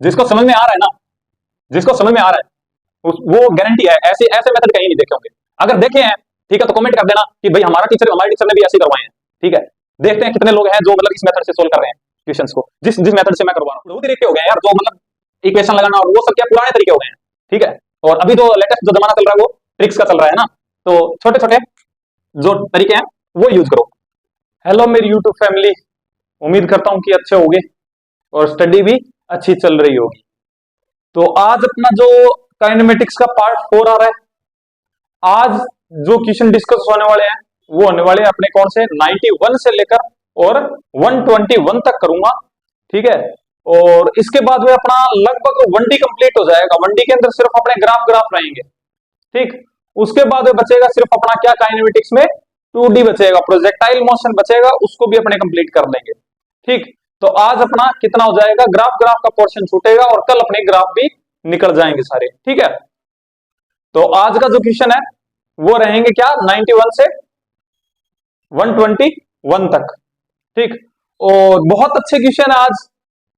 जिसको समझ में आ रहा है ना, जिसको समझ में आ रहा है वो गारंटी है, ऐसे ऐसे मेथड कहीं नहीं देखे होंगे। अगर देखे हैं ठीक है तो कमेंट कर देना कि भाई हमारे टीचर ने भी ऐसे करवाए हैं। ठीक है, देखते हैं कितने लोग हैं जो मतलब इस मेथड से सोल्व कर रहे हैं क्वेश्चंस को, जिस जिस मेथड से मैं करवा रहा हूं। बहुत तरीके हो गए यार, जो मतलब इक्वेशन लगाना और वो सब क्या पुराने तरीके हो गए हैं। ठीक है, और अभी तो लेटेस्ट जो जमाना चल रहा है वो ट्रिक्स का चल रहा है ना, तो छोटे छोटे जो तरीके हैं वो यूज करो। हेलो मेरी यूट्यूब फैमिली, उम्मीद करता हूं कि अच्छे होगे और स्टडी भी अच्छी चल रही होगी। तो आज अपना जो काइनेमेटिक्स का पार्ट 4 आ रहा है, आज जो क्वेश्चन डिस्कस होने वाले हैं वो होने वाले हैं अपने कौन से 91 से लेकर और 121 तक करूंगा। ठीक है, और इसके बाद में अपना लगभग 1D कंप्लीट हो जाएगा। 1D के अंदर सिर्फ अपने ग्राफ रहेंगे। ठीक, उसके बाद में बचेगा सिर्फ अपना क्या काइनेमेटिक्स में 2D बचेगा, प्रोजेक्टाइल मोशन बचेगा, उसको भी अपने कंप्लीट कर लेंगे। ठीक, तो आज अपना कितना हो जाएगा, ग्राफ का पोर्शन छूटेगा और कल अपने ग्राफ भी निकल जाएंगे सारे। ठीक है, तो आज का जो क्वेश्चन है वो रहेंगे क्या 91 से 121 तक। ठीक, और बहुत अच्छे क्वेश्चन है आज।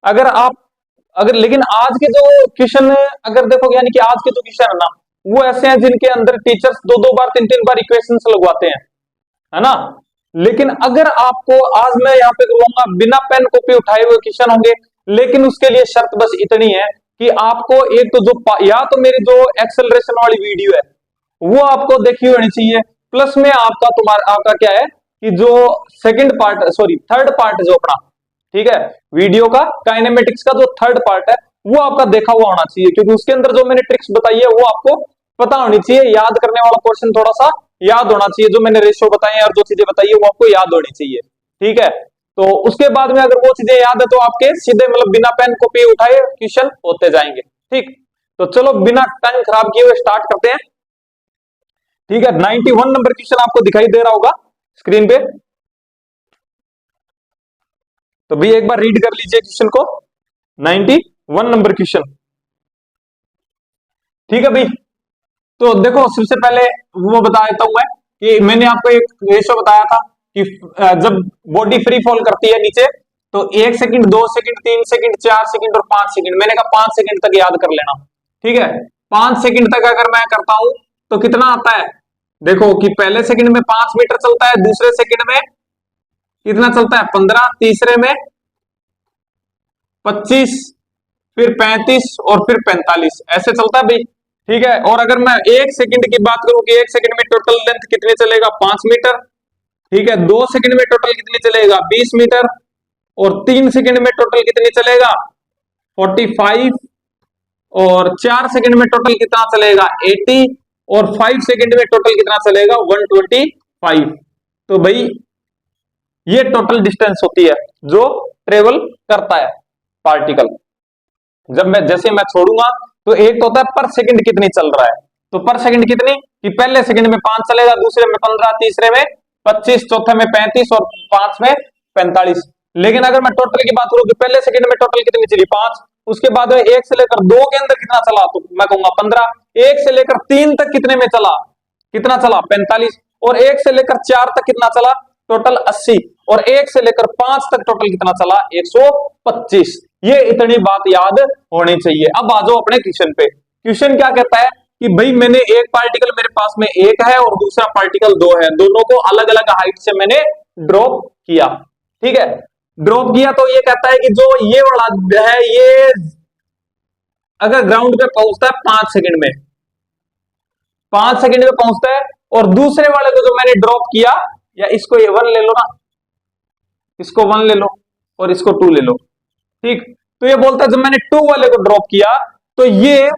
अगर लेकिन आज के जो क्वेश्चन अगर देखोगे, यानी कि आज के जो क्वेश्चन है ना वो ऐसे हैं जिनके अंदर टीचर्स 2-2 बार 3-3 बार इक्वेशंस लगवाते हैं, है ना। लेकिन अगर आपको आज मैं यहाँ पे करूंगा बिना पेन कॉपी उठाए हुए क्वेश्चन होंगे, लेकिन उसके लिए शर्त बस इतनी है कि आपको एक तो जो या तो मेरी जो एक्सेलरेशन वाली वीडियो है वो आपको देखी होनी चाहिए, प्लस में आपका क्या है कि जो थर्ड पार्ट जो अपना, ठीक है, वीडियो का काइनेमेटिक्स का जो थर्ड पार्ट है वो आपका देखा हुआ होना चाहिए, क्योंकि उसके अंदर जो मैंने ट्रिक्स बताई है वो आपको पता होनी चाहिए। याद करने वाला पोर्शन थोड़ा सा याद होना चाहिए, जो मैंने रेशियो बताए और जो चीजें बताई है वो आपको याद होनी चाहिए। ठीक है, तो उसके बाद में अगर वो चीजें याद है तो आपके सीधे मतलब बिना पेन कॉपी उठाए क्वेश्चन होते जाएंगे। ठीक, तो चलो बिना टाइम खराब किए हुए स्टार्ट करते हैं। ठीक है, 91 नंबर क्वेश्चन आपको दिखाई दे रहा होगा स्क्रीन पे, तो भी एक बार रीड कर लीजिए क्वेश्चन को। 91 नंबर क्वेश्चन। ठीक है भाई, तो देखो सबसे पहले वो बता देता हूं मैं कि मैंने आपको एक रेशो बताया था कि जब बॉडी फ्री फॉल करती है नीचे तो 1 सेकंड, 2 सेकंड, 3 सेकंड, 4 सेकंड और 5 सेकंड, मैंने कहा 5 सेकंड तक याद कर लेना। ठीक है, 5 सेकंड तक अगर मैं करता हूं तो कितना आता है, देखो कि पहले सेकंड में 5 मीटर चलता है, दूसरे सेकंड में कितना चलता है 15, तीसरे में 25, फिर 35 और फिर 45, ऐसे चलता है भाई। ठीक है, और अगर मैं 1 सेकंड की बात करूं कि 1 सेकंड में टोटल लेंथ कितनी चलेगा 5 मीटर। ठीक है, 2 सेकंड में टोटल कितनी चलेगा 20 मीटर, और 3 सेकंड में टोटल कितनी चलेगा 45, और 4 सेकंड में टोटल कितना चलेगा 80, और 5 सेकंड में टोटल कितना चलेगा 125। तो भाई ये टोटल डिस्टेंस होती है जो ट्रेवल करता है पार्टिकल। जैसे मैं छोड़ूंगा तो एक तो होता है पर सेकंड कितनी चल रहा है, तो पर सेकंड कितनी कि पहले सेकंड में 5 चलेगा, दूसरे में 15, तीसरे में 25, चौथे में 35 और 5 में 45। लेकिन अगर मैं टोटल की बात करूं कि पहले सेकंड में टोटल कितनी चली 5, उसके बाद में 1 से लेकर 2 के अंदर कितना चला तो मैं कहूंगा 15, 1 से लेकर 3 तक कितने में चला, कितना चला 45, और 1 से लेकर 4 तक कितना चला टोटल 80, और 1 से लेकर 5 तक टोटल कितना चला 125। ये इतनी बात याद होनी चाहिए। अब आ जाओ अपने क्वेश्चन पे। क्वेश्चन क्या कहता है कि भाई मैंने एक पार्टिकल मेरे पास में 1 है और दूसरा पार्टिकल 2 है, दोनों को अलग अलग हाइट से मैंने ड्रॉप किया। ठीक है, ड्रॉप किया तो ये कहता है कि जो ये वाला है ये अगर ग्राउंड पे पहुंचता है 5 सेकंड में, 5 सेकंड में पहुंचता है, और दूसरे वाले को जो मैंने ड्रॉप किया, या इसको ये 1 ले लो ना, इसको 1 ले लो और इसको 2 ले लो। ठीक, तो ये बोलता है जब मैंने 2 वाले को ड्रॉप किया तो ये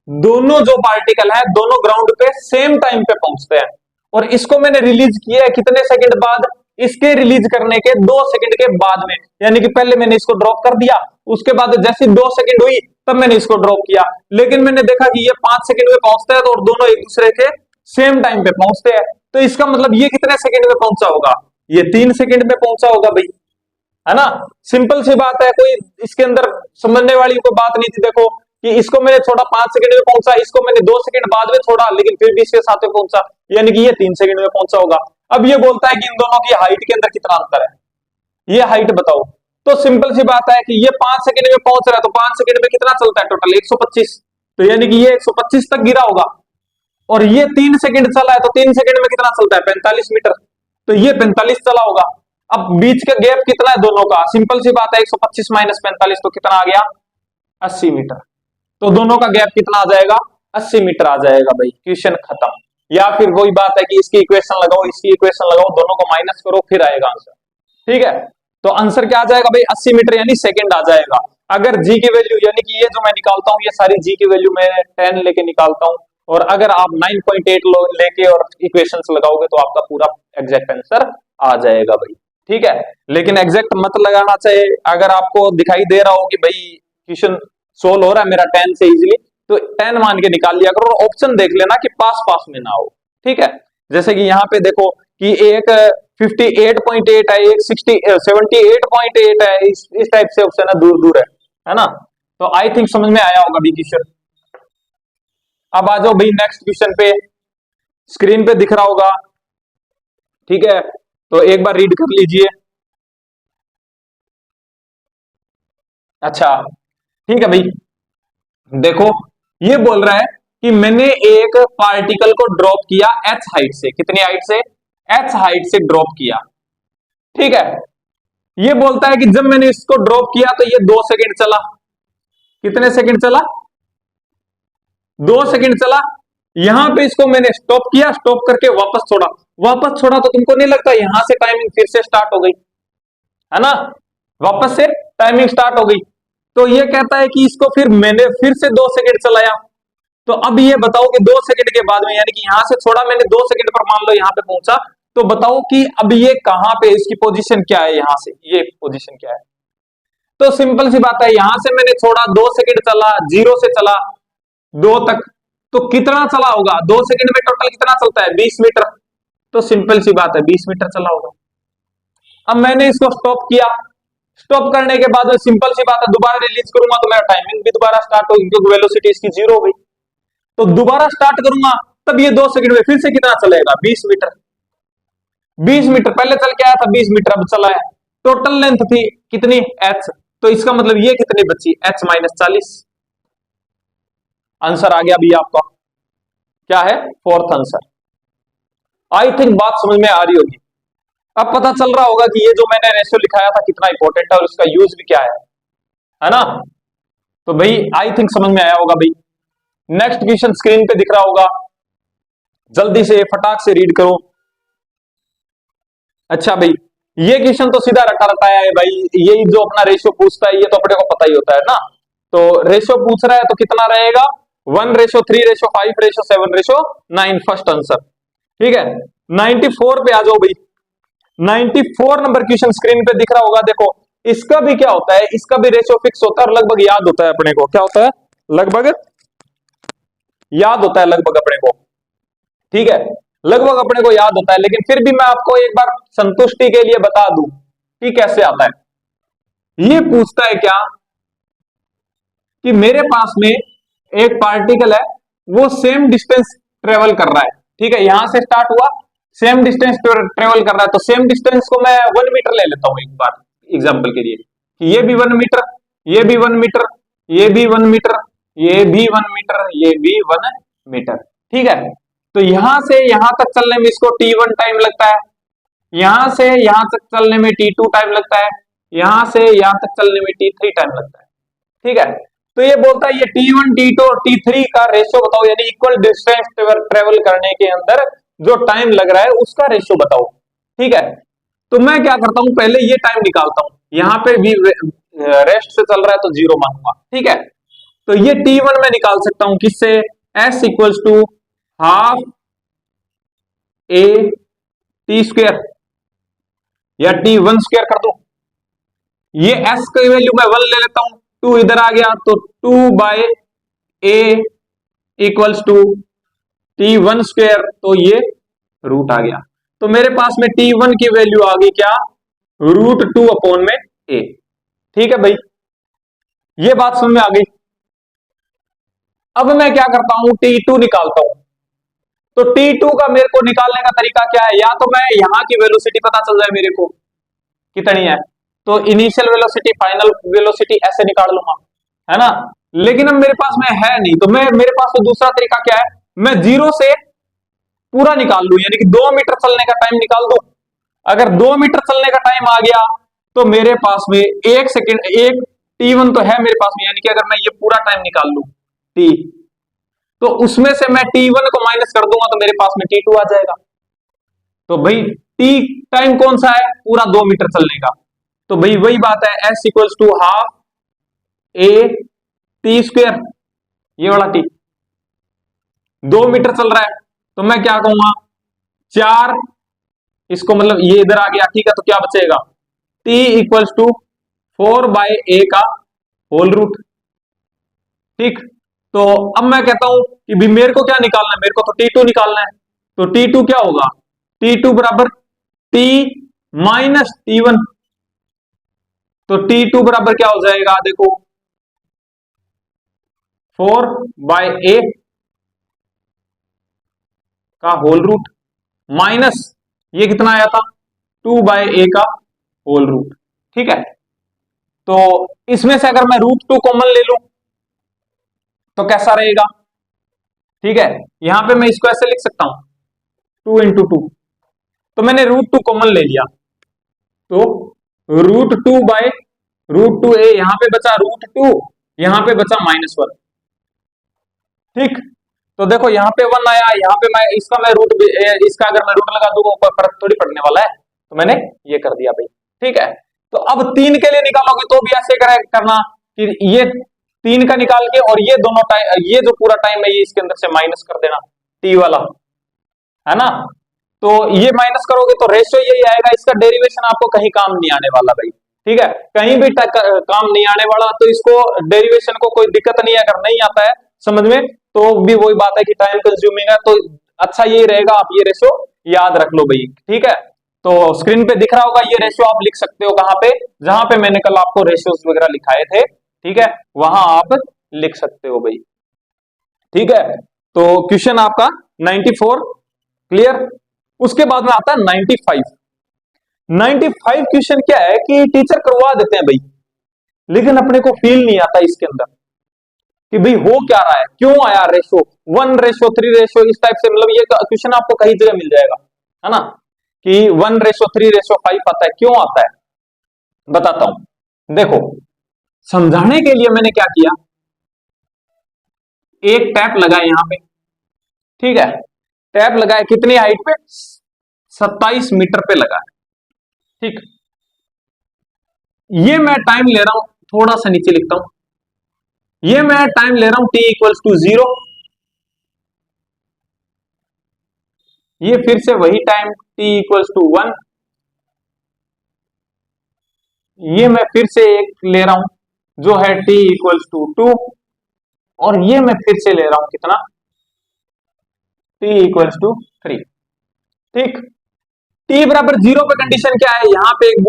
दोनों जो पार्टिकल है दोनों ग्राउंड पे सेम टाइम पे पहुंचते हैं, और इसको मैंने रिलीज किया है कितने सेकंड बाद, इसके रिलीज करने के 2 सेकंड के बाद में, यानी कि पहले मैंने इसको ड्रॉप कर दिया, उसके बाद जैसे 2 सेकंड हुई तब मैंने इसको ड्रॉप किया, लेकिन मैंने देखा कि ये 5 सेकंड में पहुंचता है तो और दोनों एक दूसरे के सेम टाइम पे पहुंचते हैं, तो इसका मतलब ये कितने सेकंड में पहुंचा होगा, ये 3 सेकंड में पहुंचा होगा भाई, है ना। सिंपल सी बात है, कोई इसके अंदर समझने वाली कोई बात नहीं थी। देखो कि इसको मैंने छोड़ा 5 सेकंड में पहुंचा, इसको मैंने 2 सेकंड बाद में छोड़ा, लेकिन फिर भी इसके साथ में पहुंचा, यानी कि ये 3 सेकंड में पहुंचा होगा। अब ये बोलता है कि इन दोनों की हाइट के अंदर कितना अंतर है, ये हाइट बताओ। तो सिंपल सी बात है कि ये 5 सेकंड में पहुंच रहा है, तो 5 सेकंड में कितना चलता है टोटल 125, तो यानी कि ये 125 तक गिरा होगा। और ये 3 सेकंड चला है, तो 3 सेकंड में कितना चलता है 45 मीटर, तो ये 45 चला होगा। अब बीच का गैप कितना है दोनों का, सिंपल सी बात है 125 माइनस 45 तो कितना आ गया 80 मीटर। तो दोनों का गैप कितना आ जाएगा 80 मीटर आ जाएगा भाई, क्वेश्चन खत्म। या फिर वही बात है कि इसकी इक्वेशन लगाओ, इसकी इक्वेशन लगाओ, दोनों को माइनस करो, फिर आएगा आंसर। ठीक है, तो आंसर क्या आ जाएगा भाई 80 मीटर यानी सेकंड आ जाएगा। अगर जी की वैल्यू यानी कि ये जो मैं निकालता हूं ये सारी जी की वैल्यू मैं 10 लेके निकालता हूं, और अगर आप 9.8 लेके और इक्वेशंस लगाओगे तो आपका पूरा एग्जैक्ट आंसर आ जाएगा भाई। ठीक है, लेकिन एग्जैक्ट मत लगाना चाहिए। अगर आपको दिखाई दे रहा हो कि भाई क्वेश्चन सोल्व हो रहा है मेरा 10 से इजीली, तो 10 मान के निकाल लिया करो, और ऑप्शन देख लेना कि पास पास में ना हो। ठीक है, जैसे कि यहाँ पे देखो कि एक 58.8 है, एक 78.8 है, इस टाइप से ऑप्शन है, दूर दूर है ना। तो आई थिंक समझ में आया होगा भी क्वेश्चन। अब आ जाओ भाई नेक्स्ट क्वेश्चन पे, स्क्रीन पे दिख रहा होगा। ठीक है, तो एक बार रीड कर लीजिए। अच्छा ठीक है भाई, देखो ये बोल रहा है कि मैंने एक पार्टिकल को ड्रॉप किया h हाइट से, कितनी हाइट से h हाइट से ड्रॉप किया। ठीक है, ये बोलता है कि जब मैंने इसको ड्रॉप किया तो ये 2 सेकंड चला, कितने सेकंड चला 2 सेकंड चला। यहां पे इसको मैंने स्टॉप किया, स्टॉप करके वापस छोड़ा, वापस छोड़ा, तो तुमको नहीं लगता यहां से टाइमिंग फिर से स्टार्ट हो गई है ना, वापस से टाइमिंग स्टार्ट हो गई। तो ये कहता है कि इसको फिर मैंने फिर से 2 सेकंड चलाया, तो अब ये बताओ कि 2 सेकंड के बाद में, यानी कि यहां से छोड़ा मैंने 2 सेकंड पर, मान लो यहां पे पहुंचा, तो बताओ कि अब ये कहां पे, इसकी पोजीशन क्या है, यहां से ये पोजीशन क्या है। तो सिंपल सी बात है, यहां से मैंने छोड़ा 2 सेकंड चला, 0 से चला 2 तक, तो कितना चला होगा 2 सेकंड में टोटल कितना चलता है 20 मीटर, तो सिंपल सी बात है 20 मीटर चला होगा। अब मैंने इसको स्टॉप किया, स्टॉप करने के बाद सिंपल सी बात है दोबारा रिलीज करूंगा तो मेरा टाइमिंग भी दोबारा स्टार्ट होगी, क्योंकि वेलोसिटी इसकी 0 हो गई। तो दोबारा स्टार्ट करूंगा तब ये 2 सेकंड में फिर से कितना चलेगा 20 मीटर, 20 मीटर पहले चल के आया था 20 मीटर अब चला है। टोटल लेंथ थी कितनी h, तो इसका मतलब ये कितनी बची h माइनस 40। आंसर आ गया भी आपका, क्या है फोर्थ आंसर। आई थिंक बात समझ में आ रही होगी। अब पता चल रहा होगा कि ये जो मैंने रेशियो लिखाया था कितना इंपॉर्टेंट है और इसका यूज भी क्या है ना। तो भाई आई थिंक समझ में आया होगा भाई। नेक्स्ट क्वेश्चन स्क्रीन पे दिख रहा होगा, जल्दी से फटाक से रीड करो। अच्छा भाई, ये क्वेश्चन तो सीधा रटा रटाया है भाई, ये जो अपना रेशियो पूछता है ये तो अपने को पता ही होता है ना। तो रेशियो पूछ रहा है तो कितना रहेगा 1:3:5:7:9 फर्स्ट आंसर। ठीक है, 94 पे आ जाओ भाई। 94 नंबर क्वेश्चन स्क्रीन पे दिख रहा होगा, देखो इसका भी क्या होता है, इसका भी रेशियो फिक्स होता है और लगभग याद होता है अपने को, क्या होता है लगभग याद होता है लगभग अपने को। ठीक है, लगभग अपने को याद होता है, लेकिन फिर भी मैं आपको एक बार संतुष्टि के लिए बता दूं कि कैसे आता है। ये पूछता है क्या कि मेरे पास में एक पार्टिकल है, वो सेम डिस्टेंस ट्रेवल कर रहा है। ठीक है, यहां से स्टार्ट हुआ, सेम डिस्टेंस ट्रेवल कर रहा है, तो सेम डिस्टेंस को मैं 1 मीटर ले लेता हूं एक बार एग्जांपल के लिए, कि ये भी 1 मीटर, ये भी 1 मीटर, ये भी 1 मीटर, ये भी 1 मीटर, ये भी 1 मीटर। ठीक है, तो यहां से यहां तक चलने में इसको t1 टाइम लगता है, यहां से यहां तक चलने में t2 टाइम लगता है, यहां से यहां तक चलने में t3 टाइम लगता है। ठीक है, तो ये बोलता है ये t1 t2 और t3 का रेशियो बताओ, यानी इक्वल डिस्टेंस ट्रेवल करने के अंदर जो टाइम लग रहा है उसका रेशियो बताओ। ठीक है, तो मैं क्या करता हूं पहले ये टाइम निकालता हूं, यहां पे भी रेस्ट से चल रहा है तो 0 मानूंगा। ठीक है, तो ये t1 में निकाल सकता हूं किससे, s equals to half a t square या t1 स्क्वायर कर दो। ये s की वैल्यू मैं 1 ले लेता हूं, 2 इधर आ गया तो 2/a equals to t1 square, तो ये रूट आ गया। तो मेरे पास में t1 की वैल्यू आ गई क्या √2/a। ठीक है भाई, ये बात समझ में आ गई। अब मैं क्या करता हूं t2 निकालता हूं, तो t2 का मेरे को निकालने का तरीका क्या है, या तो मैं यहां की वेलोसिटी पता चल जाए मेरे को कितनी है, तो इनिशियल वेलोसिटी, फाइनल वेलोसिटी ऐसे निकाल लूंगा, है ना। लेकिन अब मेरे पास में है नहीं, तो मेरे पास तो दूसरा तरीका क्या है, मैं जीरो से पूरा निकाल लूं, यानी कि 2 मीटर चलने का टाइम निकाल दूं। अगर 2 मीटर चलने का टाइम आ गया तो मेरे पास में 1 सेकेंड, एक T1 तो है मेरे पास में, यानी कि अगर मैं ये पूरा टाइम निकाल लूं T, तो उसमें से मैं T1 को माइनस कर दूंगा तो मेरे पास में T2 आ जाएगा। तो भाई T टाइम कौन सा है, पूरा 2 मीटर चलने का। तो भाई वही बात है, S equals to half A T square, ये वाला T 2 मीटर चल रहा है, तो मैं क्या कहूंगा, 4, इसको मतलब ये इधर आ गया, ठीक है, तो क्या बचेगा, T इक्वल्स टू 4/A का होल रूट। ठीक, तो अब मैं कहता हूं कि भी मेरे को क्या निकालना है, मेरे को तो T2 निकालना है। तो T2 क्या होगा, T2 बराबर T माइनस T1। तो T2 बराबर क्या हो जाएगा, देखो 4/A का होल रूट माइनस ये कितना आया था, 2/A का होल रूट। ठीक है, तो इसमें से अगर मैं √2 कॉमन ले लूं तो कैसा रहेगा, ठीक है, यहां पे मैं इसको ऐसे लिख सकता हूं 2 × 2, तो मैंने √2 कॉमन ले लिया, तो √2/√2A, यहां पे बचा √2, यहां पे बचा -1। ठीक, तो देखो यहाँ पे 1 आया, यहाँ पे मैं इसका अगर मैं रूट लगा दूंगा ऊपर फर्क थोड़ी पड़ने वाला है, तो मैंने ये कर दिया भाई। ठीक है, तो अब 3 के लिए निकालोगे तो भी ऐसे करना कि ये 3 का निकाल के और ये दोनों टाइम, ये जो पूरा टाइम है ये इसके अंदर से माइनस कर देना, T वाला, है ना। तो ये माइनस करोगे तो रेशियो यही आएगा, इसका डेरिवेशन आपको कहीं काम नहीं आने वाला भाई। ठीक है, कहीं भी काम नहीं आने वाला, तो इसको डेरिवेशन को कोई दिक्कत नहीं है, अगर नहीं आता है समझ में तो भी वही बात है कि टाइम कंज्यूमिंग है, तो अच्छा यही रहेगा, आप ये रेशियो याद रख लो भाई। ठीक है, तो स्क्रीन पे दिख रहा होगा ये रेशियो, आप लिख सकते हो कहां पे, जहां पे मैंने कल आपको रेशियोज वगैरह लिखाए थे, ठीक है, वहां आप लिख सकते हो भाई। ठीक है, तो क्वेश्चन आपका 94 क्लियर। उसके बाद में आता है 95। 95 क्वेश्चन क्या है कि टीचर करवा देते हैं भाई, लेकिन अपने को फील नहीं आता इसके अंदर कि भाई हो क्या रहा है, क्यों आया रेशो 1:3 रेशो, इस टाइप से, मतलब ये क्वेश्चन आपको कई जगह मिल जाएगा, है ना, कि 1:3:5 आता है, क्यों आता है, बताता हूं। देखो, समझाने के लिए मैंने क्या किया, एक टैप लगाया यहां पे, ठीक है, टैप लगाया कितनी हाइट पे, 27 मीटर पे लगाया। ठीक, ये मैं टाइम ले रहा हूं, थोड़ा सा नीचे लिखता हूं, ये मैं टाइम ले रहा हूं T इक्वल्स टू 0, ये फिर से वही टाइम T इक्वल्स टू 1, ये मैं फिर से एक ले रहा हूं जो है T इक्वल्स टू 2, और ये मैं फिर से ले रहा हूं कितना, T इक्वल्स टू 3। ठीक, T बराबर 0 पे कंडीशन क्या है, यहां पे एक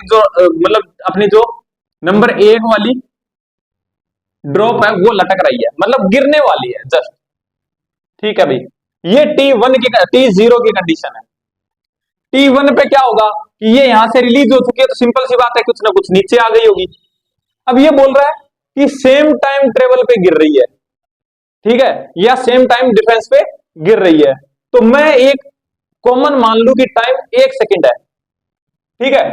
जो मतलब अपनी जो नंबर 1 वाली ड्रॉप है वो लटक रही है, मतलब गिरने वाली है जस्ट। ठीक है भाई, ये T0 की कंडीशन है। T1 पे क्या होगा कि ये यहां से रिलीज हो चुकी है, तो सिंपल सी बात है कुछ ना कुछ नीचे आ गई होगी। अब ये बोल रहा है कि सेम टाइम ट्रेवल पे गिर रही है, ठीक है, या सेम टाइम डिफेंस पे गिर रही है, तो मैं एक कॉमन मान लू कि टाइम 1 सेकंड है। ठीक है,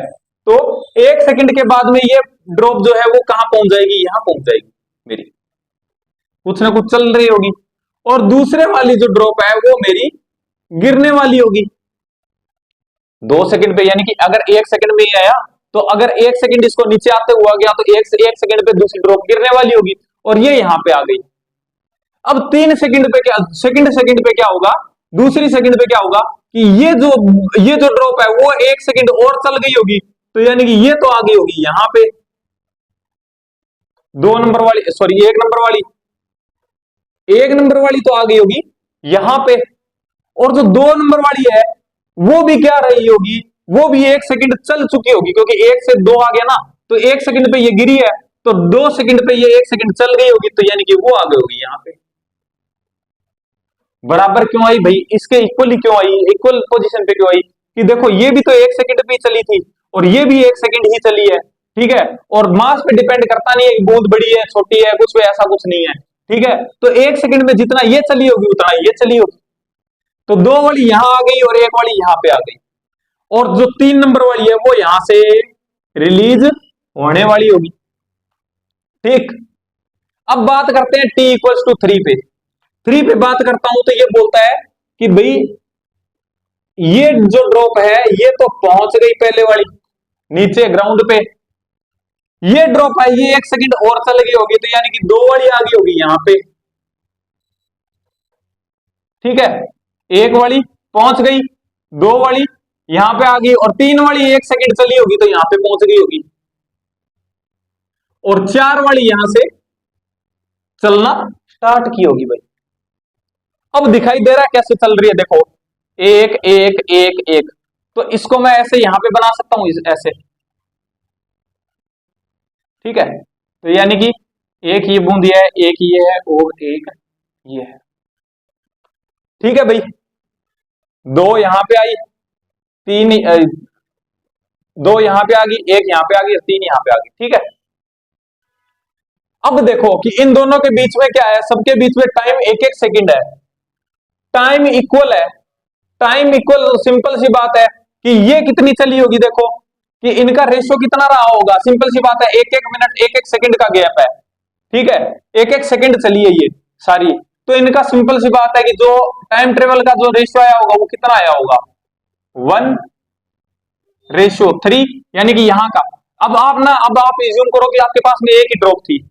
तो 1 सेकंड के बाद में ये ड्रॉप जो है वो कहां पहुंच जाएगी, यहां पहुंच जाएगी मेरी, कुछ ना कुछ चल रही होगी, और दूसरे वाली जो ड्रॉप है वो मेरी गिरने वाली होगी 2 सेकंड पे, यानी कि अगर 1 सेकंड में ही आया तो अगर 1 सेकंड इसको नीचे आते हुआ गया तो 1 सेकंड पे दूसरी ड्रॉप गिरने वाली होगी, और ये यहां पे आ गई। अब 3 सेकंड पे क्या, सेकंड पे क्या होगा, दूसरी सेकंड पे क्या होगा कि ये जो ड्रॉप है वो 1 सेकंड और चल गई होगी, तो यानी कि ये तो आ गई होगी यहां पे 2 नंबर वाली, सॉरी 1 नंबर वाली, 1 नंबर वाली तो आ गई होगी यहां पे, और जो 2 नंबर वाली है वो भी क्या रही होगी, वो भी 1 सेकंड चल चुकी होगी, क्योंकि 1 से 2 आ गया ना, तो 1 सेकंड पे ये गिरी है, तो 2 सेकंड पे ये 1 सेकंड चल गई होगी, तो यानी कि वो आ गई होगी यहां पे। बराबर क्यों आई भाई, इसके इक्वली क्यों आई, इक्वल पोजीशन पे क्यों आई, कि देखो ये भी तो 1 सेकंड पे चली थी और ये भी 1 सेकंड ही चली है, ठीक है। और मास पे डिपेंड करता नहीं है कि बूंद बड़ी है छोटी है, कुछ ऐसा कुछ नहीं है, ठीक है। तो 1 सेकंड में जितना ये चली होगी उतना ये चली होगी। तो 2 वाली यहां आ गई और 1 वाली यहां पे आ गई, और जो 3 नंबर वाली है वो यहां से रिलीज होने वाली होगी, ठीक। अब बात करते हैं t इक्वल्स टू 3 पे। 3 पे बात करता हूं तो ये बोलता है कि भाई ये जो ड्रॉप है ये तो पहुंच गई पहले वाली नीचे ग्राउंड पे, ये ड्रॉप आई, ये 1 सेकंड और चल गई होगी, तो यानी कि 2 वाली आ गई होगी यहां पे, ठीक है। 1 वाली पहुंच गई, 2 वाली यहां पे आ गई, और 3 वाली 1 सेकंड चली होगी तो यहां पे पहुंच गई होगी, और 4 वाली यहां से चलना स्टार्ट की होगी भाई। अब दिखाई दे रहा है कैसे चल रही है, देखो 1 1 1 1, तो इसको मैं ऐसे यहां पे बना सकता हूं ऐसे, ठीक है। तो यानी कि एक ये बूंद ये है, एक ये है और एक ये है, ठीक है भाई। 2 यहां पे आई, 3 2 यहां पे आ गई, 1 यहां पे आ गई और 3 यहां पे आ गई, ठीक है। अब देखो कि इन दोनों के बीच में क्या है, सबके बीच में टाइम 1 1 सेकंड है, टाइम इक्वल है। टाइम इक्वल, सिंपल सी बात है कि ये कितनी चली होगी, देखो कि इनका रेशियो कितना रहा होगा, सिंपल सी बात है 1 1 मिनट 1 1 सेकंड का गैप है, ठीक है। 1 1 सेकंड चली है ये सारी, तो इनका सिंपल सी बात है कि जो टाइम ट्रेवल का जो रेशियो आया होगा वो कितना आया होगा, 1:3, यानी कि यहां का। अब आप इज्यूम करो कि आपके पास में एक ही ड्रॉप थी,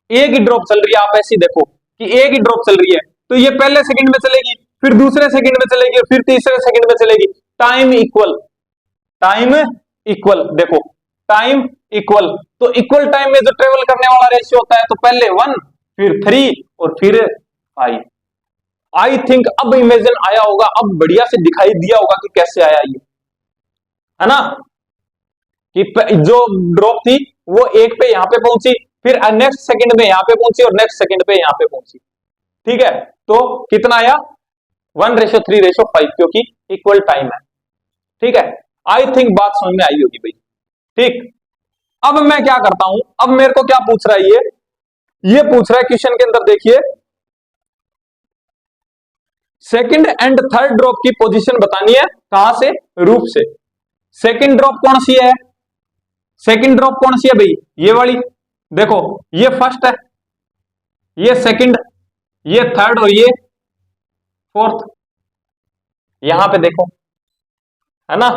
एक ही ड्रॉप चल रही है, आप ऐसी देखो कि एक ही ड्रॉप चल रही है, तो ये पहले सेकंड में चलेगी, फिर दूसरे सेकंड में चलेगी और फिर तीसरे सेकंड में चलेगी। टाइम इक्वल, टाइम इक्वल, देखो टाइम इक्वल, तो इक्वल टाइम में जो ट्रेवल करने वाला रेशियो होता है, तो पहले 1 फिर 3 और फिर 5। आई थिंक अब इमेजिन आया होगा, अब बढ़िया से दिखाई दिया होगा कि कैसे आया ये, है ना। कि जो ड्रॉप थी वो 1 पे यहां पे पहुंची, फिर नेक्स्ट सेकंड में यहां पे पहुंची और नेक्स्ट सेकंड पे यहां पे पहुंची, ठीक है। तो कितना आया, 1:3:5, क्योंकि इक्वल टाइम है, ठीक है। आई थिंक बात समझ में आई होगी भाई, ठीक। अब मैं क्या करता हूं, अब मेरे को क्या पूछ रहा है, ये पूछ रहा है क्वेश्चन के अंदर, देखिए सेकंड एंड थर्ड ड्रॉप की पोजीशन बतानी है, कहां से, रूफ से। सेकंड ड्रॉप कौन सी है, सेकंड ड्रॉप कौन सी है भाई, ये वाली, देखो ये फर्स्ट है, ये सेकंड, ये थर्ड और ये फोर्थ, यहां पे देखो, है ना।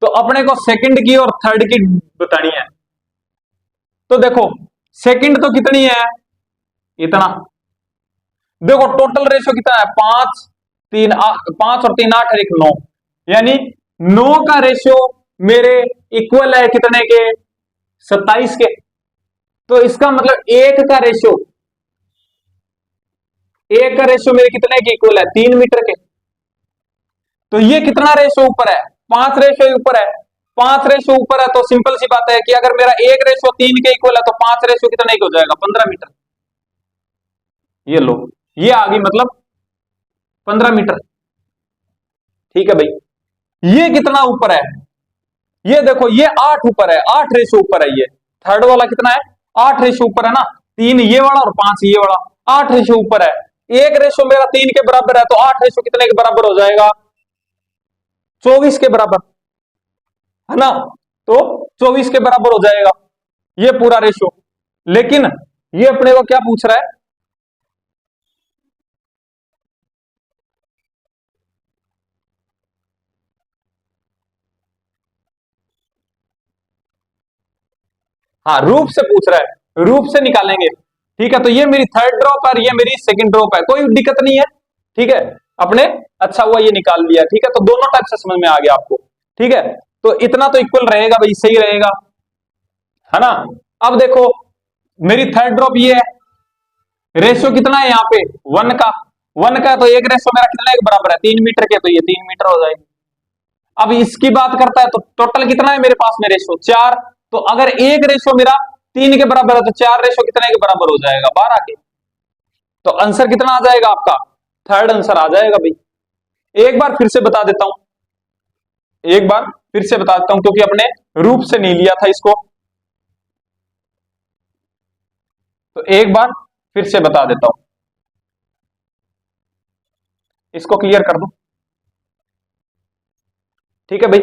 तो अपने को सेकंड की और थर्ड की बतानी है, तो देखो सेकंड तो कितनी है, इतना, देखो टोटल रेशियो कितना है, 5 और 3 8 और 1 9, यानी 9 का रेशियो मेरे इक्वल है कितने के, 27 के। तो इसका मतलब एक का रेशियो मेरे कितने के इक्वल है, 3 मीटर के। तो ये कितना रेशियो ऊपर है, 5 रेशियो ऊपर है, 5 रेशियो ऊपर है, तो सिंपल सी बात है कि अगर मेरा एक रेशियो 3 के इक्वल है तो 5 रेशियो कितने के हो जाएगा, 15 मीटर। ये लो, ये आ गई मतलब 15 मीटर, ठीक है भाई। ये कितना ऊपर है, ये देखो ये 8 ऊपर है, 8 रेशियो ऊपर है, ये थर्ड वाला कितना है, 8 रेशियो ऊपर है ना, 3 ये वाला और 5 ये वाला, 8 रेशियो ऊपर है। एक रेशियो मेरा 3 के बराबर है, तो 8 रेशियो कितने के बराबर हो जाएगा, 24 के बराबर, है ना। तो 24 के बराबर हो जाएगा ये पूरा रेशियो। लेकिन ये अपने को क्या पूछ रहा है, हाँ रूप से पूछ रहा है, रूप से निकालेंगे, ठीक है। तो ये मेरी थर्ड ड्रॉप है, ये मेरी सेकंड ड्रॉप है, कोई दिक्कत नहीं है, ठीक है। अपने अच्छा हुआ ये निकाल लिया, ठीक है। तो दोनों टाइप से समझ में आ गया आपको, ठीक है। तो इतना तो इक्वल रहेगा भाई, सही रहेगा, है ना। अब देखो मेरी थर्ड ड्रॉप ये है, रेशियो कितना है यहाँ पे, 1 का तो एक रेशियो मेरा कितने के बराबर है, 3 मीटर के, तो ये 3 मीटर हो जाएगी। अब इसकी बात करता है तो टोटल कितना है मेरे पास में रेशियो, 4। तो अगर एक रेशियो मेरा 3 के बराबर है तो 4 रेशियो कितने के बराबर हो जाएगा, 12 के। तो आंसर कितना आ जाएगा आपका, थर्ड आंसर आ जाएगा भाई। एक बार फिर से बता देता हूं, एक बार फिर से बता देता हूं क्योंकि अपने रूप से नहीं लिया था इसको, तो एक बार फिर से बता देता हूं, इसको क्लियर कर दूं। ठीक है भाई,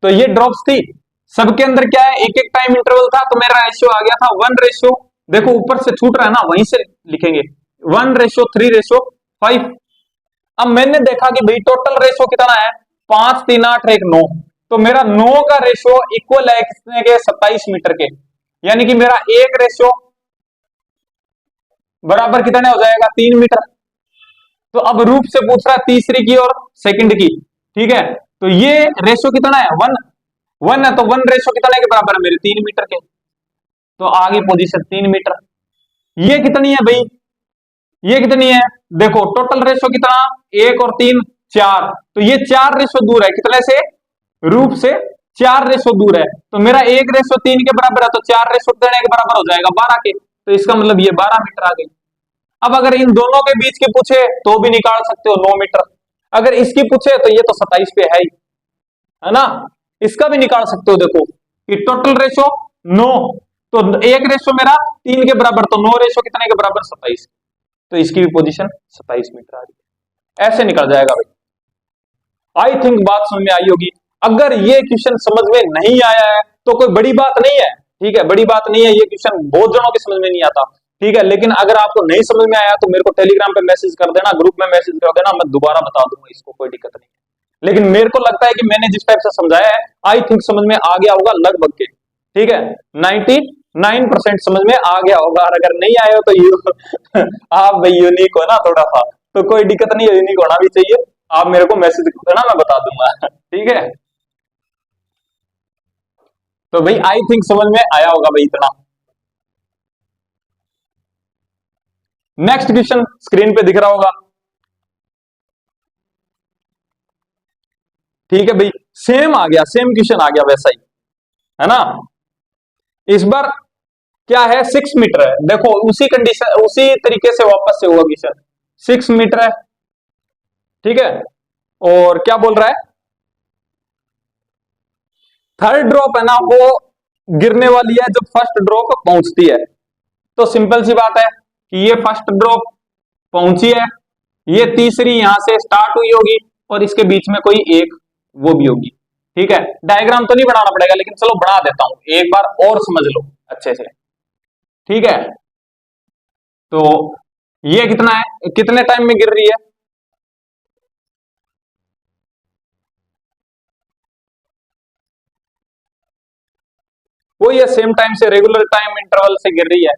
तो ये ड्रॉप्स थी, सबके अंदर क्या है, एक एक टाइम इंटरवल था, तो मेरा रेशियो आ गया था 1:, देखो ऊपर से छूट रहा है ना, वहीं से लिखेंगे 1:3:5। अब मैंने देखा कि भाई टोटल रेशियो कितना है, 5, 3, 8, 1, 9, तो मेरा 9 का रेशियो इक्वल है कितने के, 27 मीटर के, यानी कि मेरा एक रेशियो बराबर कितने हो जाएगा, 3 मीटर। तो अब रूप से पूछ रहा है तीसरी की और सेकंड की, ठीक है, तो ये रेशियो कितना है, 1 है, तो 1 रेशियो कितने के बराबर है मेरे, 3 मीटर के, तो आगे पोजीशन 3 मीटर। ये कितनी है भाई, ये कितनी है, देखो टोटल रेशियो कितना, 1 और 3 4, तो ये 4 रेशियो दूर है, कितने से, रूप से 4 रेशियो दूर है, तो मेरा 1 रेशियो 3 के बराबर है, तो 4 रेशियो कितने के बराबर हो जाएगा, 12 के, तो इसका मतलब ये 12 मीटर आ गई। अब अगर इन दोनों के बीच की पूछे तो भी निकाल सकते हो 9 मीटर, अगर इसकी पूछे तो ये तो 27 पे है ही, है ना, इसका भी निकाल सकते हो, देखो कि टोटल रेशियो 9, तो 1 रेशियो मेरा 3 के बराबर, तो 9 रेशियो कितने के बराबर, 27, तो इसकी भी पोजीशन 27 मीटर आ रही है, ऐसे निकल जाएगा भाई। आई थिंक बात समझ में आई होगी। अगर ये क्वेश्चन समझ में नहीं आया है तो कोई बड़ी बात नहीं है, ठीक है, बड़ी बात नहीं है, ये क्वेश्चन बहुत जनों के समझ में नहीं आता, ठीक है, लेकिन अगर आपको नहीं समझ में आया तो मेरे को टेलीग्राम पे मैसेज कर देना, ग्रुप में मैसेज कर देना, मैं दोबारा बता दूंगा, इसको कोई दिक्कत नहीं है। लेकिन मेरे को लगता है कि मैंने जिस टाइप से समझाया है आई थिंक समझ में आ गया होगा लगभग के, ठीक है, 99% समझ में आ गया होगा, और अगर नहीं आया हो तो आप भाई यूनिक हो ना थोड़ा सा, तो कोई दिक्कत नहीं है, यूनिक होना भी चाहिए, आप मेरे को मैसेज कर देना, मैं बता दूंगा, ठीक है। तो भाई आई थिंक समझ में आया होगा भाई इतना। नेक्स्ट क्वेश्चन स्क्रीन पे दिख रहा होगा, ठीक है भाई, सेम आ गया, सेम क्वेश्चन आ गया वैसा ही, है ना, इस बार क्या है, 6 मीटर है, देखो उसी कंडीशन उसी तरीके से वापस से हुआ क्वेश्चन, 6 मीटर है, ठीक है, और क्या बोल रहा है, थर्ड ड्रॉप है ना वो गिरने वाली है जब फर्स्ट ड्रॉप पहुंचती है, तो सिंपल सी बात है कि ये फर्स्ट ड्रॉप पहुंची है, ये तीसरी यहां से स्टार्ट हुई होगी, और इसके बीच में कोई एक वो भी होगी, ठीक है, डायग्राम तो नहीं बनाना पड़ेगा, लेकिन चलो बना देता हूं, एक बार और समझ लो अच्छे से, ठीक है। तो ये कितना है, कितने टाइम में गिर रही है, वो ये सेम टाइम से रेगुलर टाइम इंटरवल से गिर रही है,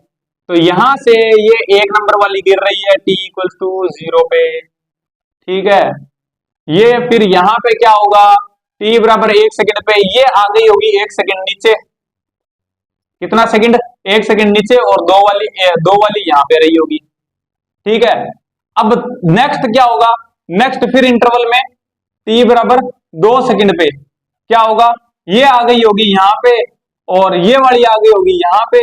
तो यहां से ये 1 नंबर वाली गिर रही है t=0 पे, ठीक है, ये फिर यहां पे क्या होगा, t बराबर 1 सेकंड पे ये आ गई होगी 1 सेकंड नीचे, कितना सेकंड, 1 सेकंड नीचे, और दो वाली यहां पे रही होगी, ठीक है। अब नेक्स्ट क्या होगा, नेक्स्ट फिर इंटरवल में t बराबर 2 सेकंड पे क्या होगा, ये आ गई होगी यहां पे, और ये वाली आ गई होगी यहां पे,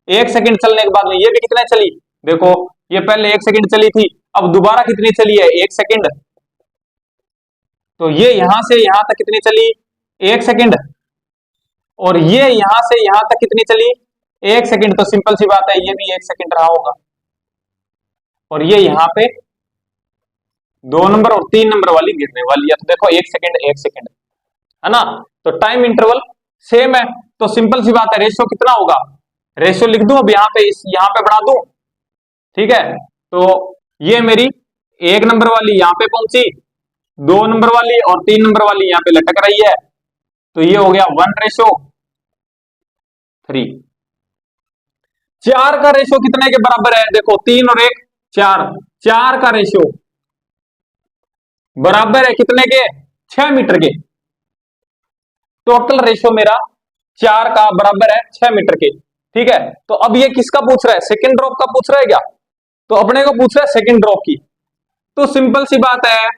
1 सेकंड चलने के बाद में ये भी कितने चली, देखो ये पहले 1 सेकंड चली थी, अब दोबारा कितनी चली है, 1 सेकंड, तो ये यहां से यहां तक कितनी चली, 1 सेकंड, और ये यहां से यहां तक कितनी चली, 1 सेकंड, तो सिंपल सी बात है ये भी 1 सेकंड रहा होगा, और ये यहां पे 2 नंबर और 3 नंबर वाली गिरने वाली है, तो देखो 1 सेकंड 1 सेकंड, है ना, तो टाइम इंटरवल सेम है, तो सिंपल सी बात है रेशियो कितना होगा, रेशियो लिख दूं अब यहां पे, इस यहां पे बढ़ा दूं, ठीक है, तो ये मेरी 1 नंबर वाली यहां पे पहुंची, 2 नंबर वाली और 3 नंबर वाली यहां पे लटक रही है, तो ये हो गया 1:3। 4 का रेशियो कितने के बराबर है, देखो 3 और 1 4, 4 का रेशियो बराबर है कितने के, 6 मीटर के, टोटल रेशियो मेरा 4 का बराबर है 6 मीटर के, ठीक है। तो अब ये किसका पूछ रहा है, सेकंड ड्रॉप का पूछ रहा है क्या, तो अपने को पूछ रहा है सेकंड ड्रॉप की, तो सिंपल सी बात है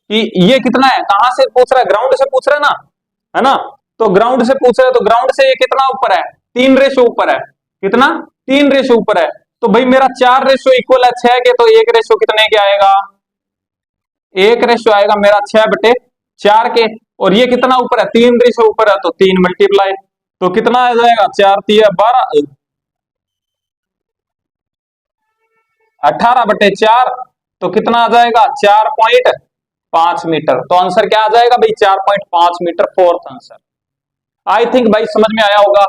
कि ये कितना है, कहां से पूछ रहा है, ग्राउंड से पूछ रहा है ना, है ना, तो ग्राउंड से पूछ रहा है, तो ग्राउंड से ये कितना ऊपर है, 3 रेशियो ऊपर है, कितना, 3 रेशियो ऊपर है, तो भाई मेरा 4 रेशियो इक्वल है 6 के, तो 1 रेशियो कितने के आएगा, 1 रेशियो आएगा मेरा 6/4 के, और ये कितना ऊपर है, 3 रेशो ऊपर है, तो 3 मल्टीप्लाई, तो कितना आ जाएगा, 4 3 12, 18/4, तो कितना आ जाएगा, 4.5 मीटर। तो आंसर क्या आ जाएगा भाई, 4.5 metre, fourth answer. I think भाई समझ में आया होगा।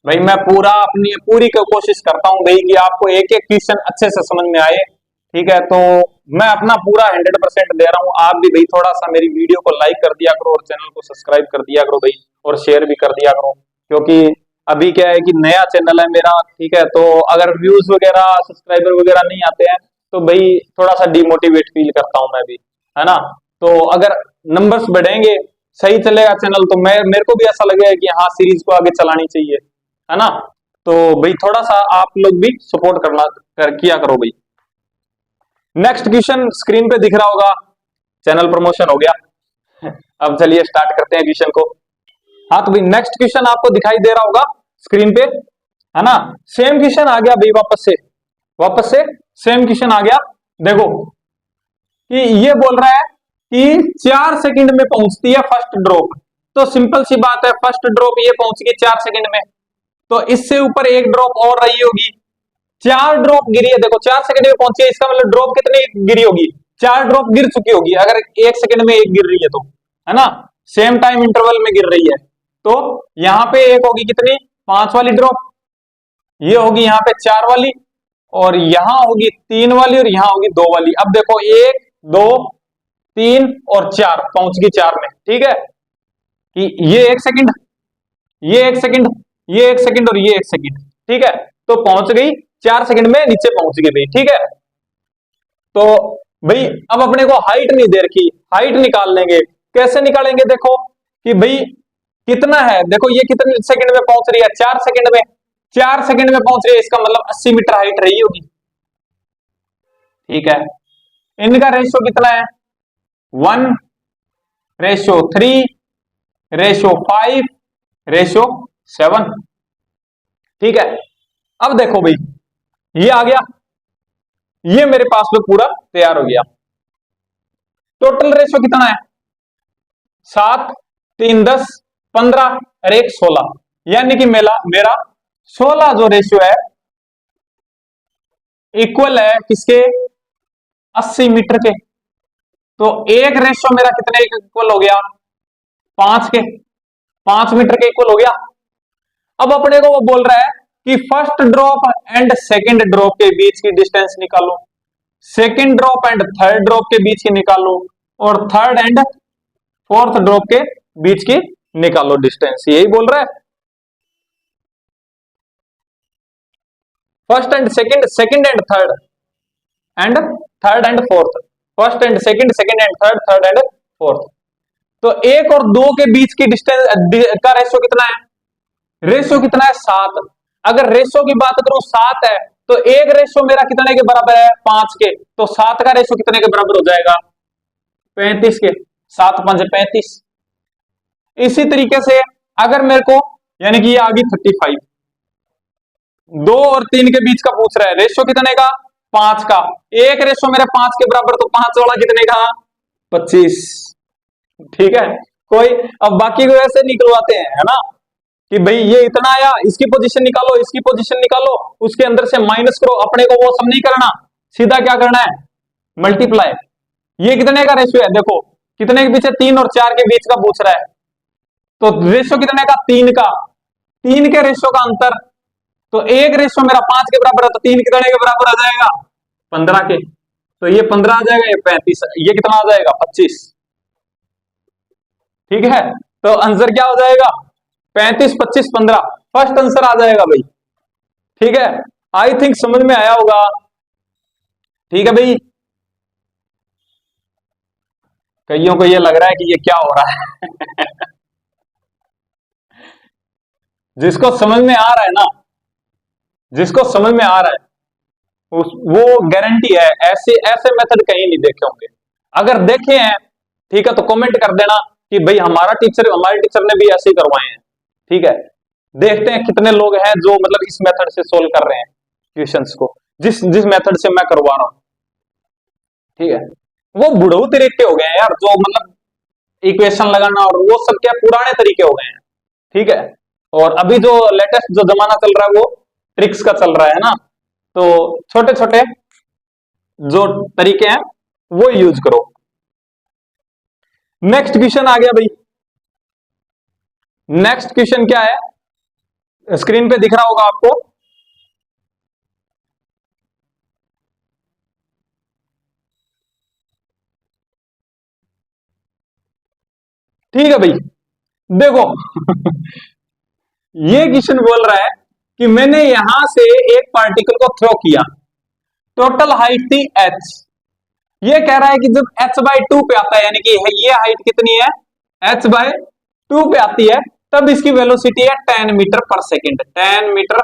भाई मैं पूरी कोशिश करता हूं भाई कि आपको एक एक क्वेश्चन अच्छे से समझ में आए, ठीक है। तो मैं अपना पूरा 100% दे रहा हूं। आप भी भाई थोड़ा सा मेरी वीडियो को लाइक कर दिया करो और चैनल को सब्सक्राइब कर दिया करो भाई, और शेयर भी कर दिया करो, क्योंकि अभी क्या है कि नया चैनल है मेरा, ठीक है। तो अगर व्यूज वगैरह सब्सक्राइबर वगैरह नहीं आते हैं तो भाई थोड़ा सा डिमोटिवेट फील करता हूं मैं भी, है ना। तो अगर नंबर्स बढ़ेंगे, सही चलेगा चैनल, तो मेरे को भी ऐसा लगेगा कि हाँ सीरीज को आगे चलानी चाहिए, है ना। तो भाई थोड़ा सा आप लोग भी सपोर्ट किया करो भाई। नेक्स्ट क्वेश्चन स्क्रीन पे दिख रहा होगा, चैनल प्रमोशन हो गया। अब चलिए स्टार्ट करते हैं क्वेश्चन को। हाँ तो भाई नेक्स्ट क्वेश्चन आपको दिखाई दे रहा होगा स्क्रीन पे, है ना। सेम क्वेश्चन आ गया भाई, वापस से सेम क्वेश्चन आ गया। देखो कि ये बोल रहा है कि 4 सेकंड में पहुंचती है फर्स्ट ड्रॉप। तो सिंपल सी बात है, फर्स्ट ड्रॉप ये पहुंच गई 4 सेकंड में, तो इससे ऊपर एक ड्रॉप और रही होगी। 4 ड्रॉप गिरी है, देखो 4 सेकंड में पहुंची है, इसका मतलब ड्रॉप कितनी गिरी होगी, 4 ड्रॉप गिर चुकी होगी। अगर 1 सेकंड में एक गिर रही है तो, है ना, सेम टाइम इंटरवल में गिर रही है, तो यहां पे एक होगी कितनी, 5 वाली ड्रॉप, ये होगी यहाँ पे 4 वाली, और यहां होगी 3 वाली, और यहां होगी 2 वाली। अब देखो 1 2 3 और 4, पहुंच गई 4 में, ठीक है। कि ये 1 सेकंड, ये 1 सेकंड, ये 1 सेकंड और ये 1 सेकंड, ठीक है। तो पहुंच गई 4 सेकंड में, नीचे पहुंच गई भाई, ठीक है। तो भाई अब अपने को हाइट नहीं दे रखी, हाइट निकाल लेंगे। कैसे निकालेंगे, देखो कि भाई कितना है, देखो ये कितने सेकंड में पहुंच रही है, 4 सेकंड में, 4 सेकंड में पहुंच रही है, इसका मतलब 80 मीटर हाइट रही होगी, ठीक है। इनका रेशियो कितना है, 1:3:5:7, ठीक है। अब देखो भाई ये आ गया, ये मेरे पास में पूरा तैयार हो गया। टोटल रेशियो कितना है, 7 3 10 15 और 1 16, यानी कि मेरा 16 जो रेशियो है इक्वल है किसके, 80 मीटर के। तो एक रेशियो मेरा कितने इक्वल हो गया, 5 के, 5 मीटर के इक्वल हो गया। अब अपने को वो बोल रहा है कि first drop and second drop के बीच की डिस्टेंस निकालो, second drop and third drop के बीच की निकालो, और थर्ड एंड फोर्थ ड्रॉप के बीच की निकालो डिस्टेंस, यही बोल रहा है। First and second, second and third, and third and fourth, first and second, second and third, third and fourth. तो 1 और 2 के बीच की डिस्टेंस का रेशियो कितना है, रेशियो कितना है, 7। अगर रेशियो की बात करूं 7 है, तो एक रेशियो मेरा कितने के बराबर है, 5 के, तो 7 का रेशियो कितने के बराबर हो जाएगा, 35 के, 7 5 35। इसी तरीके से अगर मेरे को, यानी कि ये आ गई 35, 2 और 3 के बीच का पूछ रहा है, रेशियो कितने का, 5 का, एक रेशियो मेरा 5 के बराबर, तो 5 वाला कितने का, 25, ठीक है। कोई अब बाकी को ऐसे निकलवाते हैं, है ना, कि भाई ये इतना आया, इसकी पोजीशन निकालो, इसकी पोजीशन निकालो, उसके अंदर से माइनस करो। अपने को वो सब नहीं करना, सीधा क्या करना है, मल्टीप्लाई। ये कितने का रेशियो है, देखो कितने के पीछे, 3 और 4 के बीच का पूछ रहा है, तो रेशियो कितने का, 3 का, 3 के रेशियो का अंतर, तो एक रेशियो मेरा 5 के बराबर है, तो 3 कितने के बराबर आ जाएगा, 15 के, तो ये 15 आ जाएगा, ये 35, ये कितना आ जाएगा, 25, ठीक है। तो आंसर क्या हो जाएगा, 35 25 15, फर्स्ट आंसर आ जाएगा भाई, ठीक है। आई थिंक समझ में आया होगा, ठीक है भाई। कईयों को ये लग रहा है कि ये क्या हो रहा है। जिसको समझ में आ रहा है ना, जिसको समझ में आ रहा है वो गारंटी है, ऐसे ऐसे मेथड कहीं नहीं देखे होंगे। अगर देखे हैं, ठीक है, तो कमेंट कर देना कि भाई हमारे टीचर ने भी ऐसे ही करवाए हैं, ठीक है। देखते हैं कितने लोग हैं जो मतलब इस मेथड से सोल्व कर रहे हैं क्वेश्चंस को, जिस मेथड से मैं करवा रहा हूं, ठीक है। वो बुढ़ऊ तरीके हो गए हैं यार, जो मतलब इक्वेशन लगाना और वो सब क्या पुराने तरीके हो गए हैं। ठीक है, और अभी जो लेटेस्ट जो जमाना चल रहा है वो ट्रिक्स का चल रहा है ना, तो छोटे छोटे जो तरीके हैं वो यूज करो। नेक्स्ट क्वेश्चन आ गया भाई। नेक्स्ट क्वेश्चन क्या है, स्क्रीन पे दिख रहा होगा आपको। ठीक है भाई, देखो ये क्वेश्चन बोल रहा है कि मैंने यहां से एक पार्टिकल को थ्रो किया, टोटल हाइट थी h। ये कह रहा है कि जब h/2 पे आता है, यानी कि ये हाइट कितनी है, h/2 पे आती है, तब इसकी वेलोसिटी है 10 मीटर पर सेकेंड, 10 मीटर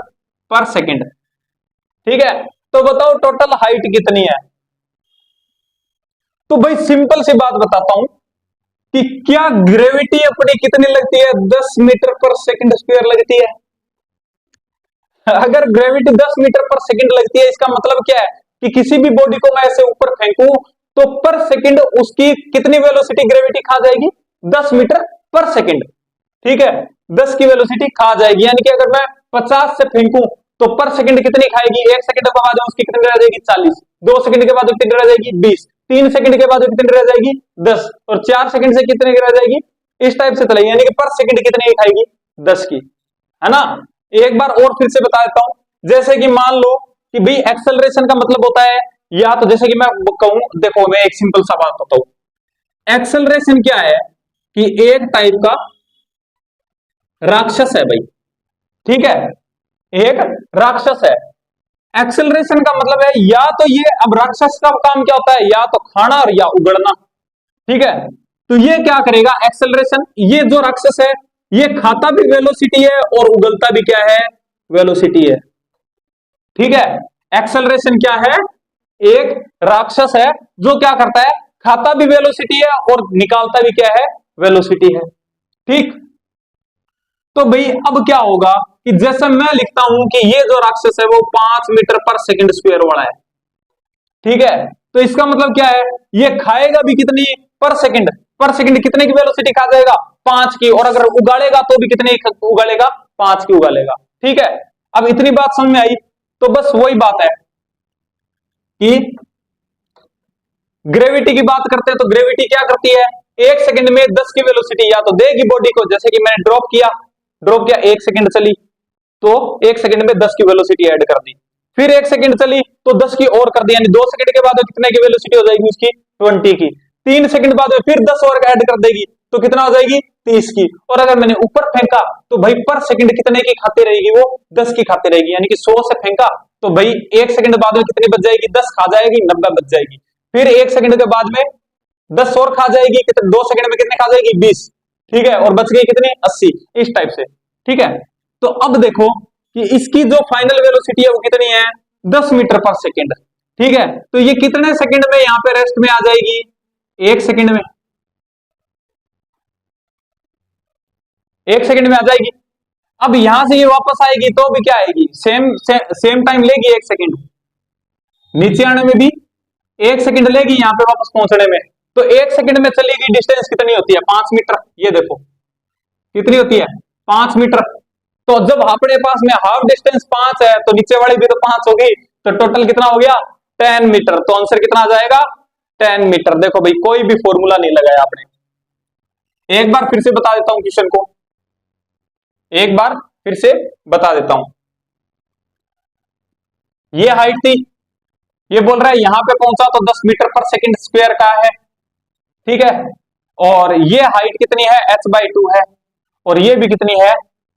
पर सेकेंड। ठीक है, तो बताओ टोटल हाइट कितनी है। तो भाई सिंपल सी बात बताता हूं कि क्या ग्रेविटी अपनी कितनी लगती है, 10 मीटर पर सेकंड स्क्वायर लगती है। अगर ग्रेविटी 10 मीटर पर सेकंड लगती है, इसका मतलब क्या है कि किसी भी बॉडी को मैं ऐसे ऊपर फेंकूं तो पर सेकंड उसकी कितनी वेलोसिटी ग्रेविटी खा जाएगी, 10 मीटर पर सेकंड। ठीक है, 10 की वेलोसिटी खा जाएगी, यानी कि अगर मैं 50 से फेंकूं तो पर सेकंड कितनी खाएगी, 1 सेकंड के बाद उसकी कितनी रह जाएगी, 40, 2 सेकंड के बाद कितनी रह जाएगी, 20, 3 सेकंड के बाद कितनी रह जाएगी, 10, और 4 सेकंड से कितने की रह जाएगी, इस टाइप से चलेगी, यानी कि पर सेकंड कितने की खाएगी, 10 की, है ना। एक बार और फिर से बता देता हूं, जैसे कि मान लो कि भाई एक्सेलरेशन का मतलब होता है, या तो जैसे कि मैं कहूं, देखो मैं एक सिंपल सा बात बताऊं, एक्सेलरेशन क्या है कि एक टाइप का राक्षस है भाई। ठीक है, एक राक्षस है। एक्सेलरेशन का मतलब है या तो ये, अब राक्षस का काम क्या होता है, या तो खाना और या उगड़ना। ठीक है, तो ये क्या करेगा एक्सेलरेशन, ये जो राक्षस है ये खाता भी वेलोसिटी है और उगलता भी क्या है, वेलोसिटी है। ठीक है, एक्सेलरेशन क्या है, एक राक्षस है जो क्या करता है, खाता भी वेलोसिटी है और निकालता भी क्या है, वेलोसिटी है। ठीक, तो भाई अब क्या होगा कि जैसे मैं लिखता हूं कि ये जो राक्षस है वो 5 मीटर पर सेकंड स्क्वायर वाला है। ठीक है, तो इसका मतलब क्या है, ये खाएगा भी कितनी, पर सेकंड, पर सेकंड कितने की वेलोसिटी खा जाएगा, 5 की, और अगर उगाड़ेगा तो भी कितने उगाड़ेगा, 5 की उगाड़ेगा। ठीक है, अब इतनी बात समझ में आई, तो बस वही बात है कि ग्रेविटी की बात करते हैं, तो ग्रेविटी क्या करती है, एक सेकंड में 10 की वेलोसिटी या तो देगी बॉडी को, जैसे कि मैंने ड्रॉप किया 1 सेकंड चली तो 1 सेकंड में 10 की वेलोसिटी ऐड कर दी, फिर 1 सेकंड चली तो 10 की और कर दी, यानी 2 सेकंड के बाद कितने की वेलोसिटी हो जाएगी उसकी, 20 की, 3 सेकंड बाद फिर 10 और ऐड कर देगी तो कितना हो जाएगी, 30 की, और अगर मैंने ऊपर फेंका तो भाई पर सेकंड कितने की खाते रहेगी, वो 10 की खाते रहेगी, यानी कि 100 से फेंका तो भाई 1 सेकंड बाद में कितनी बच जाएगी, 10 खा जाएगी, 90 बच जाएगी, फिर 1 सेकंड के बाद में 10 और खा जाएगी, 2 सेकंड में कितने खा जाएगी, 20। ठीक है, और बच गई कितनी, 80, इस टाइप से। ठीक है, तो अब देखो कि इसकी जो फाइनल वेलोसिटी है वो कितनी है, 10 मीटर पर सेकंड। ठीक है, तो ये कितने सेकंड में यहां पे रेस्ट में आ जाएगी, 1 सेकंड में, 1 सेकंड में आ जाएगी। अब यहां से ये वापस आएगी तो भी क्या आएगी, सेम टाइम लेगी, 1 सेकंड, नीचे आने में भी 1 सेकंड लेगी, यहां पे वापस पहुंचने में, तो 1 सेकंड में चलेगी डिस्टेंस कितनी होती है, 5 मीटर। ये देखो कितनी होती है, 5 मीटर। तो जब अपने पास में हाफ डिस्टेंस 5 है तो नीचे वाली भी तो 5 होगी, तो टोटल कितना हो गया, 10 मीटर। तो आंसर कितना आ जाएगा, 10 मीटर। देखो भाई कोई भी फॉर्मूला नहीं लगाया आपने। एक बार फिर से बता देता हूं क्वेश्चन को, एक बार फिर से बता देता हूं। ये हाइट थी, ये बोल रहा है यहां पे पहुंचा तो 10 मीटर पर सेकंड स्क्वायर का है। ठीक है, और ये हाइट कितनी है, h/2 है, और ये भी कितनी है,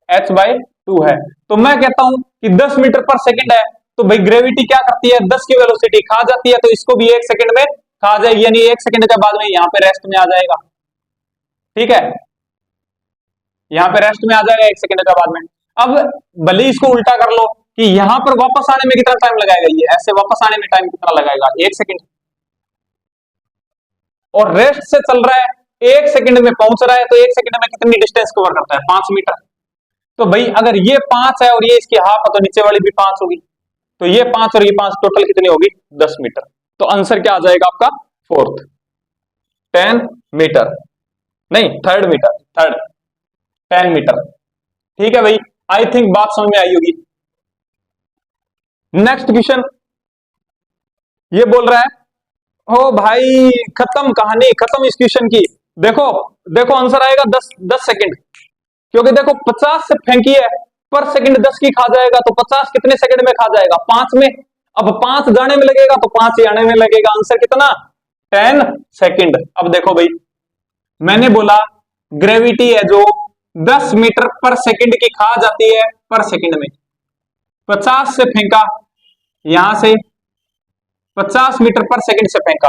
h/2 है। तो मैं कहता हूं कि 10 मीटर पर सेकंड है, तो भाई ग्रेविटी क्या करती है, 10 की वेलोसिटी खा जाती है, तो इसको भी 1 सेकंड में खा जाएगी, यानी 1 सेकंड के बाद में यहां पे रेस्ट में आ जाएगा। ठीक है, यहां पे रेस्ट में आ जाएगा 1 सेकंड के बाद में। अब भले इसको उल्टा कर लो कि यहां पर वापस आने में कितना टाइम लगाएगा, ये ऐसे वापस आने में टाइम कितना लगाएगा, 1 सेकंड, और रेस्ट से चल रहा है 1 सेकंड में पहुंच रहा है, तो 1 सेकंड में कितनी डिस्टेंस कवर करता है, 5 मीटर। तो भाई अगर ये 5 है और ये इसकी हाफ है तो नीचे वाली भी 5 होगी, तो ये 5 और ये 5 टोटल कितनी होगी, 10 मीटर। तो आंसर क्या आ जाएगा आपका, फोर्थ। 10 मीटर, नहीं थर्ड मीटर, थर्ड 10 मीटर। ठीक है भाई, आई थिंक बात समझ में आई होगी। नेक्स्ट क्वेश्चन ये बोल रहा है, ओ भाई खत्म कहानी, खत्म इस क्वेश्चन की। देखो देखो आंसर आएगा 10 सेकंड, क्योंकि देखो 50 से फेंकी है, पर सेकंड 10 की खा जाएगा, तो 50 कितने सेकंड में खा जाएगा? 5 में। अब 5 जाने में लगेगा तो 5 ही आने में लगेगा, आंसर कितना? 10 सेकंड। अब देखो भाई, मैंने बोला ग्रेविटी है जो 10 मीटर पर सेकंड की खा जाती है पर सेकंड में। 50 से फेंका, यहां से 50 मीटर पर सेकंड से फेंका,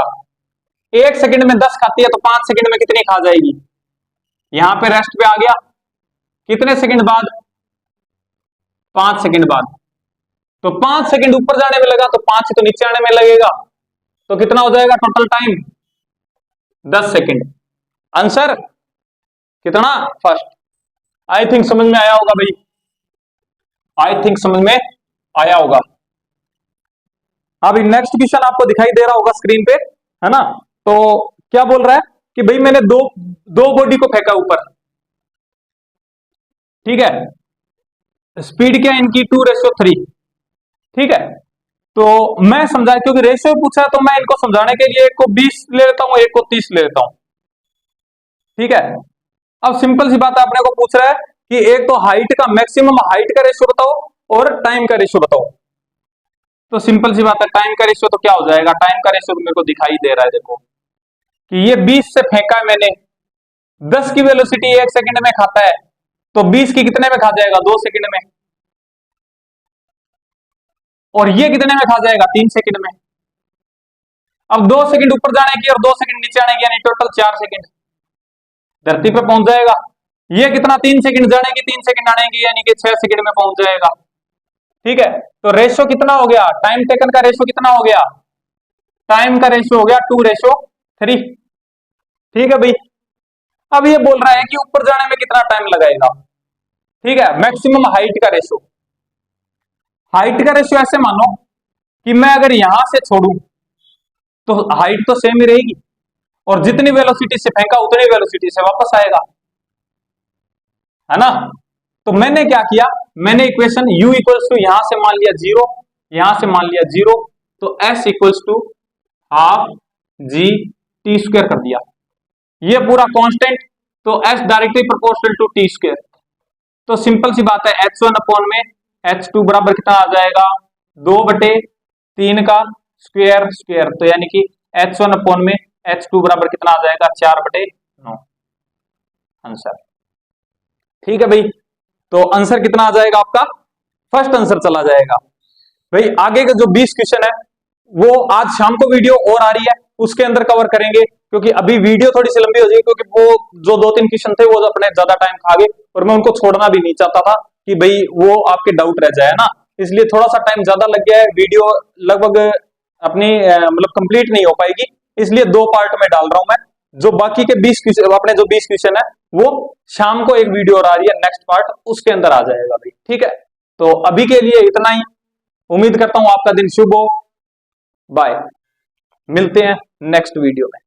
1 सेकंड में 10 खाती है, तो 5 सेकंड में कितनी खा जाएगी? यहां पे रेस्ट पे आ गया, कितने सेकंड बाद? 5 सेकंड बाद। तो 5 सेकंड ऊपर जाने में लगा, तो 5 तो नीचे आने में लगेगा, तो कितना हो जाएगा टोटल टाइम? 10 सेकंड। आंसर कितना? फर्स्ट। आई थिंक समझ में आया होगा भाई, आई थिंक समझ में आया होगा। अभी नेक्स्ट क्वेश्चन आपको दिखाई दे रहा होगा स्क्रीन पे, है ना? तो क्या बोल रहा है कि भाई मैंने दो बॉडी को फेंका ऊपर, ठीक है, स्पीड क्या इनकी 2:3, ठीक है। तो मैं समझा, क्योंकि रेशियो पूछा तो मैं इनको समझाने के लिए एक को 20 ले लेता हूं, एक को 30 ले लेता हूं, ठीक है। अब सिंपल सी बात आपने को पूछ रहा है कि एक तो हाइट का, मैक्सिमम हाइट का रेशियो बताओ और टाइम का रेशियो बताओ। तो सिंपल सी बात है, टाइम का रेशियो तो क्या हो जाएगा? टाइम का रेशियो तो मेरे को दिखाई दे रहा है, देखो कि ये 20 से फेंका है मैंने, 10 की वेलोसिटी 1 सेकंड में खाता है, तो 20 की कितने में खा जाएगा? 2 सेकंड में। और ये कितने में खा जाएगा? 3 सेकंड में। अब 2 सेकंड ऊपर जाने की और 2 सेकंड नीचे आने की, यानी टोटल 4 सेकंड धरती पर पहुंच जाएगा। ये कितना? 3 सेकंड जाने की, 3 सेकंड आने की, यानी कि 6 सेकंड में पहुंच जाएगा, ठीक है। तो रेशियो कितना हो गया? टाइम टेकन का रेशियो कितना हो गया? टाइम का रेशियो हो गया 2:3, ठीक है भाई। अब ये बोल रहा है कि ऊपर जाने में कितना टाइम लगाएगा, ठीक है। मैक्सिमम हाइट का रेशियो, हाइट का रेशियो ऐसे मानो कि मैं अगर यहां से छोड़ू तो हाइट तो सेम ही रहेगी, और जितनी वेलोसिटी से फेंका उतनी वेलोसिटी से वापस आएगा, है ना? तो मैंने क्या किया, मैंने इक्वेशन u इक्वल्स टू यहां से मान लिया 0, यहां से मान लिया 0, तो s equals to half G T square कर दिया, ये पूरा कांस्टेंट, तो s directly proportional to T square. तो सिंपल सी बात है, h1 अपॉन में h2 बराबर कितना आ जाएगा? 2/3 का स्क्वायर स्क्वायर, तो यानी कि h1 अपॉन में h2 बराबर कितना आ जाएगा? 4/9 आंसर, ठीक है भाई। तो आंसर कितना आ जाएगा आपका? फर्स्ट आंसर चला जाएगा भाई। आगे का जो 20 क्वेश्चन है वो आज शाम को वीडियो और आ रही है, उसके अंदर कवर करेंगे, क्योंकि अभी वीडियो थोड़ी सी लंबी हो जाएगी, क्योंकि वो जो 2-3 क्वेश्चन थे वो अपने ज्यादा टाइम खा गए, और मैं उनको छोड़ना भी नहीं चाहता था कि भाई वो आपके डाउट रह जाए ना, इसलिए थोड़ा सा टाइम ज्यादा लग गया है। वीडियो लगभग अपनी मतलब कंप्लीट नहीं हो पाएगी, इसलिए 2 पार्ट में डाल रहा हूं मैं। जो बाकी के 20 क्वेश्चन, अपने जो 20 क्वेश्चन है वो शाम को एक वीडियो और आ रही है, नेक्स्ट पार्ट उसके अंदर आ जाएगा भाई, ठीक है। तो अभी के लिए इतना ही, उम्मीद करता हूं आपका दिन शुभ हो। बाय, मिलते हैं नेक्स्ट वीडियो में।